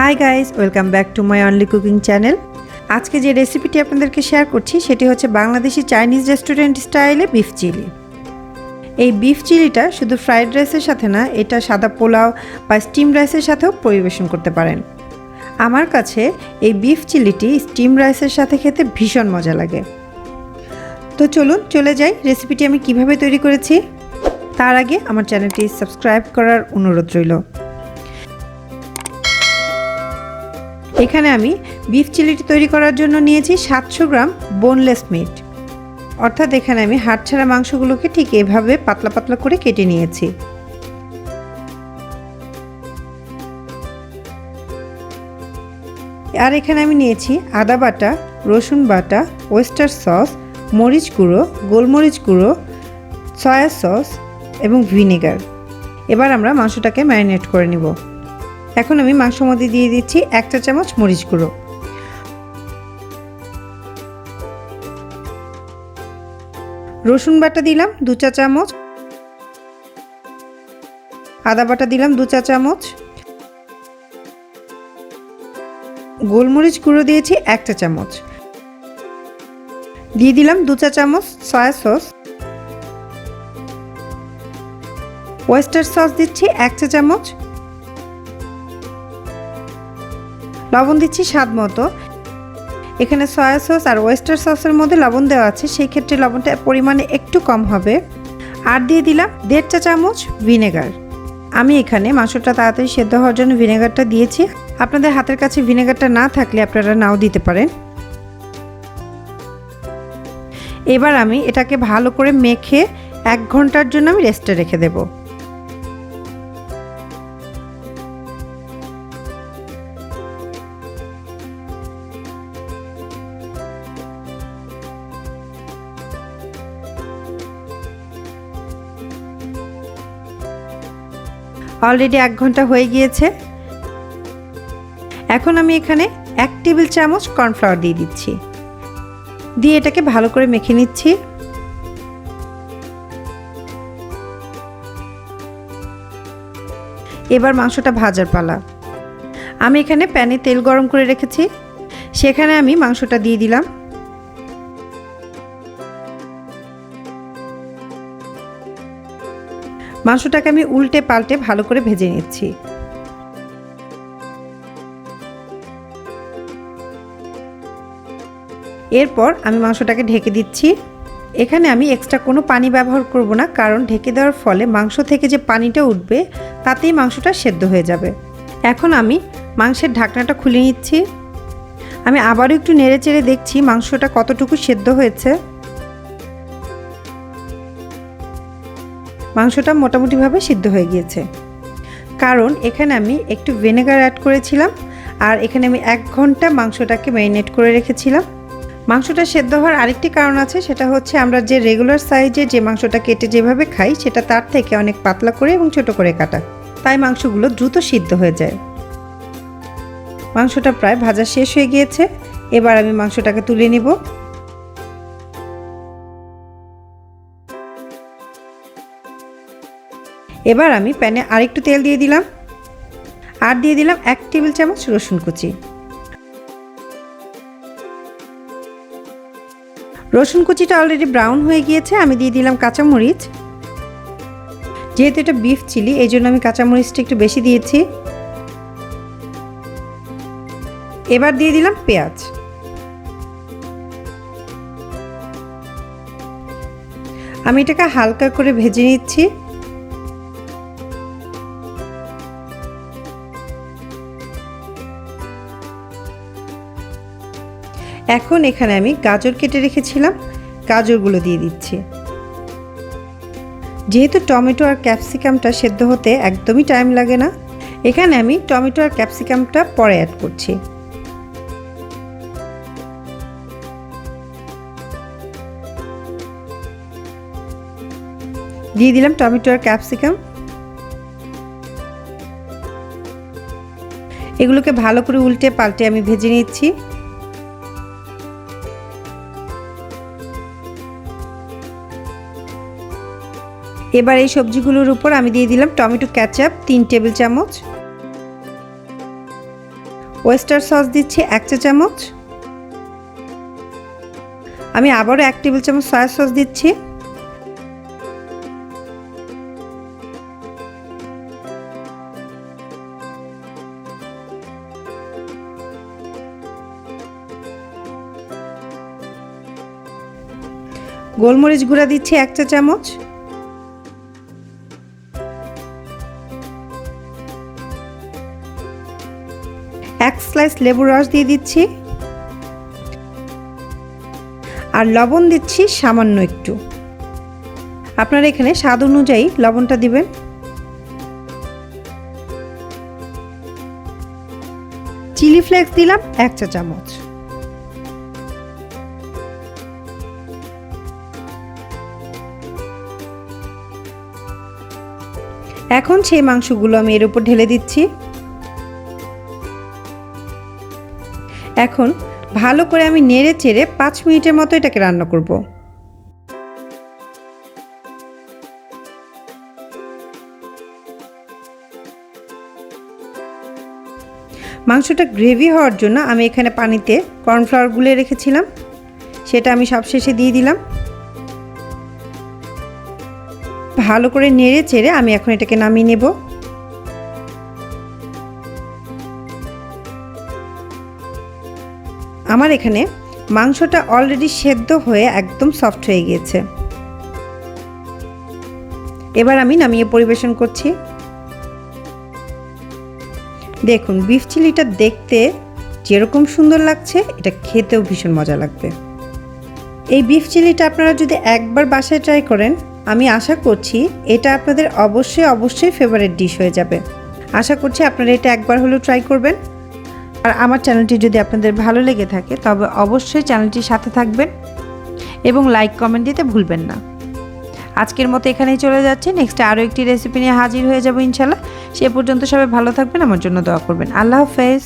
Hi guys, welcome back to my only cooking channel. আজকে যে রেসিপিটি আপনাদেরকে শেয়ার করছি সেটি হচ্ছে বাংলাদেশি চাইনিজ রেস্টুরেন্ট স্টাইলে বিফ চিলি। এই বিফ চিলিটা শুধু ফ্রাইড রাইসের সাথে না, এটা সাদা পোলাও বা স্টিম রাইসের সাথেও পরিবেশন করতে পারেন। আমার কাছে এই বিফ চিলিটি স্টিম রাইসের সাথে খেতে ভীষণ মজা লাগে। তো চলুন চলে যাই রেসিপিটি আমি কিভাবে তৈরি করেছি। তার আগে আমার চ্যানেলটি সাবস্ক্রাইব করার অনুরোধ রইল। এখানে আমি বিফ চিলিটি তৈরি করার জন্য নিয়েছি 700 গ্রাম বোনলেস মিট, অর্থাৎ এখানে আমি হাড় ছাড়া মাংসগুলোকে ঠিক এভাবে পাতলা পাতলা করে কেটে নিয়েছি। আর এখানে আমি নিয়েছি আদা বাটা, রসুন বাটা, ওয়েস্টার সস, মরিচ গুঁড়ো, গোলমরিচ গুঁড়ো, সয়া সস এবং ভিনেগার। এবার আমরা মাংসটাকে ম্যারিনেট করে নিব। এখন আমি মাংসের মধ্যে দিয়ে দিচ্ছি 1 চা চামচ মরিচ গুঁড়ো, রসুন বাটা দিলাম 2 চা চামচ, আদা বাটা দিলাম 2 চা চামচ, গোলমরিচ গুঁড়ো দিয়েছি 1 চা চামচ, দিয়ে দিলাম 2 চা চামচ সয়া সস, ওয়েস্টার সস দিচ্ছি 1 চা চামচ, লবণ দিচ্ছি স্বাদ মতো। এখানে সয়া সস আর ওয়েস্টার সসের মধ্যে লবণ দেওয়া আছে, সেই ক্ষেত্রে লবণটা পরিমাণে একটু কম হবে। আর দিয়ে দিলাম 1.5 চা চামচ ভিনেগার। আমি এখানে মাংসটা তাড়াতাড়ি সেদ্ধ হওয়ার জন্য ভিনেগারটা দিয়েছি। আপনাদের হাতের কাছে ভিনেগারটা না থাকলে আপনারা নাও দিতে পারেন। এবার আমি এটাকে ভালো করে মেখে 1 ঘন্টার জন্য আমি রেস্টে রেখে দেব। অলরেডি 1 ঘন্টা হয়ে গিয়েছে। এখন আমি এখানে 1 টেবিল চামচ কর্নফ্লাওয়ার দিয়ে দিচ্ছি, দিয়ে এটাকে ভালো করে মেখে নিচ্ছি। এবার মাংসটা ভাজার পালা। আমি এখানে প্যানে তেল গরম করে রেখেছি, সেখানে আমি মাংসটা দিয়ে দিলাম। মাংসটাকে আমি উল্টে পাল্টে ভালো করে ভেজে নিচ্ছি। এরপর আমি মাংসটাকে ঢেকে দিচ্ছি। এখানে আমি এক্সট্রা কোনো পানি ব্যবহার করব না, কারণ ঢেকে দেওয়ার ফলে মাংস থেকে যে পানিটা উঠবে তাতেই মাংসটা সেদ্ধ হয়ে যাবে। এখন আমি মাংসের ঢাকনাটা খুলে নিচ্ছি। আমি আবারও একটু নেড়ে চেড়ে দেখছি মাংসটা কতটুকু সেদ্ধ হয়েছে। মাংসটা মোটামুটিভাবে সিদ্ধ হয়ে গিয়েছে, কারণ এখানে আমি একটু ভিনেগার অ্যাড করেছিলাম। আর এখানে আমি 1 ঘন্টা মাংসটাকে ম্যারিনেট করে রেখেছিলাম। মাংসটা সেদ্ধ হওয়ার আরেকটি কারণ আছে, সেটা হচ্ছে আমরা যে রেগুলার সাইজে যে মাংসটা কেটে যেভাবে খাই সেটা তার থেকে অনেক পাতলা করে এবং ছোট করে কাটা, তাই মাংসগুলো দ্রুত সিদ্ধ হয়ে যায়। মাংসটা প্রায় ভাজা শেষ হয়ে গিয়েছে। এবার আমি মাংসটাকে তুলে নিব। এবার আমি প্যানে আরেকটু তেল দিয়ে দিলাম, আর দিয়ে দিলাম 1 টেবিল চামচ রসুন কুচি। রসুন কুচিটা অলরেডি ব্রাউন হয়ে গিয়েছে। আমি দিয়ে দিলাম কাঁচামরিচ। যেহেতু এটা বিফ চিলি, এই জন্য আমি কাঁচামরিচটা একটু বেশি দিয়েছি। এবার দিয়ে দিলাম পেঁয়াজ। আমি এটাকে হালকা করে ভেজে নিচ্ছি। এখন এখানে আমি গাজর কেটে রেখেছিলাম, গাজরগুলো দিয়ে দিচ্ছি। যেহেতু টমেটো আর ক্যাপসিকামটা সেদ্ধ হতে একদমই টাইম লাগে না, এখানে আমি টমেটো আর ক্যাপসিকামটা পরে অ্যাড করছি। দিয়ে দিলাম টমেটো আর ক্যাপসিকাম। এগুলোকে ভালো করে উল্টে পাল্টে আমি ভেজে নিচ্ছি। এবার এই সবজিগুলোর উপর আমি দিয়ে দিলাম টমেটো কেচাপ 3 টেবিল চামচ, ওয়েস্টার সস দিচ্ছি 1 চা চামচ। আমি আবারও 1 টেবিল চামচ সয়া সস দিচ্ছি। গোলমরিচ গুঁড়া দিচ্ছি 1 চা চামচ। এক স্লাইস লেবুর রস দিয়ে দিচ্ছি আর লবণ দিচ্ছি সামান্য একটু। আপনারা এখানে স্বাদ অনুযায়ী লবণটা দিবেন। চিলি ফ্লেক্স দিলাম 1 চা চামচ। এখন সেই মাংসগুলো আমি এর উপর ঢেলে দিচ্ছি। এখন ভালো করে আমি নেড়ে চেড়ে 5 মিনিটের মতো এটাকে রান্না করব। মাংসটা গ্রেভি হওয়ার জন্য আমি এখানে পানিতে কর্নফ্লাওয়ার গুলে রেখেছিলাম, সেটা আমি সবশেষে দিয়ে দিলাম। ভালো করে নেড়ে চেড়ে আমি এখন এটাকে নামিয়ে নেব। আমার এখানে মাংসটা অলরেডি সেদ্ধ হয়ে একদম সফট হয়ে গিয়েছে। এবার আমি নামিয়ে পরিবেশন করছি। দেখুন বিফ চিলিটা দেখতে যেরকম সুন্দর লাগছে, এটা খেতেও ভীষণ মজা লাগবে। এই বিফ চিলিটা আপনারা যদি একবার বাসায় ট্রাই করেন, আমি আশা করছি এটা আপনাদের অবশ্যই ফেভারিট ডিশ হয়ে যাবে। আশা করছি আপনারা এটা একবার হলেও ট্রাই করবেন। আর আমার চ্যানেলটি যদি আপনাদের ভালো লেগে থাকে তবে অবশ্যই চ্যানেলটির সাথে থাকবেন এবং লাইক কমেন্ট দিতে ভুলবেন না। আজকের মতো এখানেই চলে যাচ্ছে। নেক্সট আরও একটি রেসিপি নিয়ে হাজির হয়ে যাব ইনশাল্লাহ। সে পর্যন্ত সবাই ভালো থাকবেন, আমার জন্য দোয়া করবেন। আল্লাহ হাফেজ।